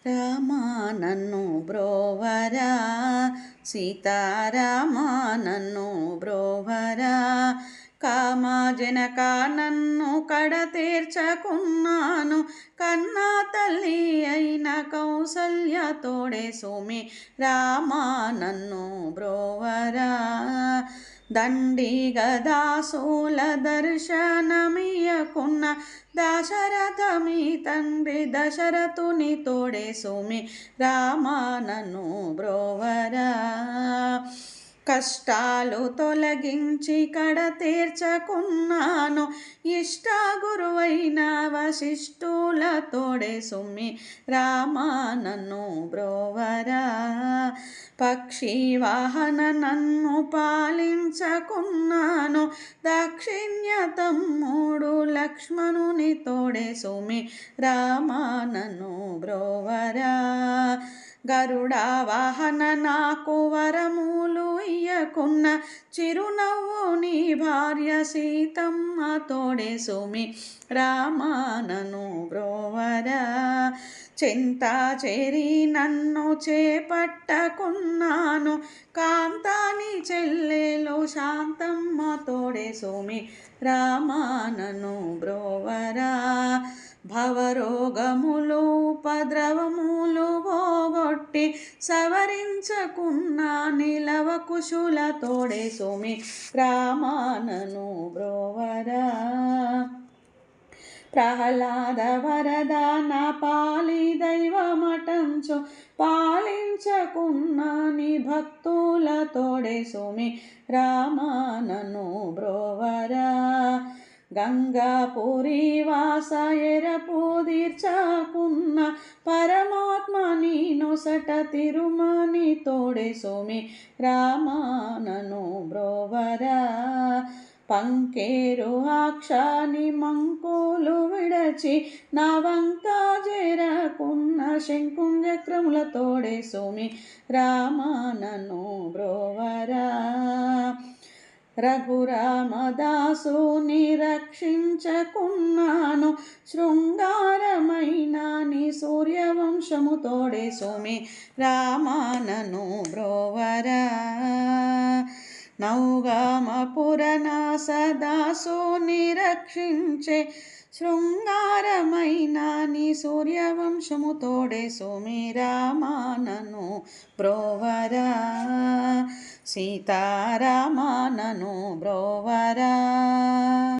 రామా నన్ను బ్రోవరా, సీతారామా నన్ను బ్రోవరా, కామజనక నన్ను కడతీర్చకున్నాను, కన్నా తల్లి అయిన కౌసల్య తోడే సుమి రామా నన్ను బ్రోవరా. దండి గదాసూల దర్శనమియకున్న దశరథమి తండ్రి దశరథుని తోడే సుమి రామా నన్ను బ్రోవరా. కష్టాలు తొలగించి కడ తీర్చకున్నాను, ఇష్ట గురువైన వశిష్ఠుల తోడే సుమి రామా నన్ను బ్రోవరా. పక్షి వాహన నన్ను పాలించకున్నాను, దాక్షిణ్యతమ్ముడు లక్ష్మణుని తోడే సుమి రామా నన్ను బ్రోవరా. గరుడ వాహన నాకు వరములు ఇయ్యకున్న, చిరునవ్వు నీ భార్య సీతమ్మ తోడే సుమి రామా నన్ను బ్రోవరా. చింత చేరి నన్ను చేపట్టకున్నాను, కాంతాని చెల్లెలు శాంతమ్మ తోడే సుమి రామా నన్ను బ్రోవరా. భవరోగములు ఉపద్రవములు పోగొట్టి సవరించకున్న నిలవ కుశుల తోడే సుమి రామా నన్ను బ్రోవరా. ప్రహ్లాద వరద నా పాలి దైవమటంచు, పాలించకున్న నీ భక్తుల తోడే సుమి రామా నన్ను బ్రోవరా. గంగాపురి వాస ఎరపు తీర్చకున్న, పరమాత్మ నీ నొసట తిరుమని తోడే సుమి రామా నన్ను బ్రోవరా. పంకేరు అక్షాని మంకులు విడచి, నా వంక చేరకున్న శంకుచక్రముల తోడే సుమి రామా నన్ను బ్రోవరా. రఘురామదాసుని రక్షించకున్నాను, శృంగారమైన నీ సూర్యవంశము తోడే సుమి రామా నన్ను బ్రోవరా. నౌగామపురనాస దాసుని రక్షించే, శృంగారమైన నీ సూర్యవంశము తోడే సుమి రామా నన్ను బ్రోవరా. సీతారామా నన్ను బ్రోవరా.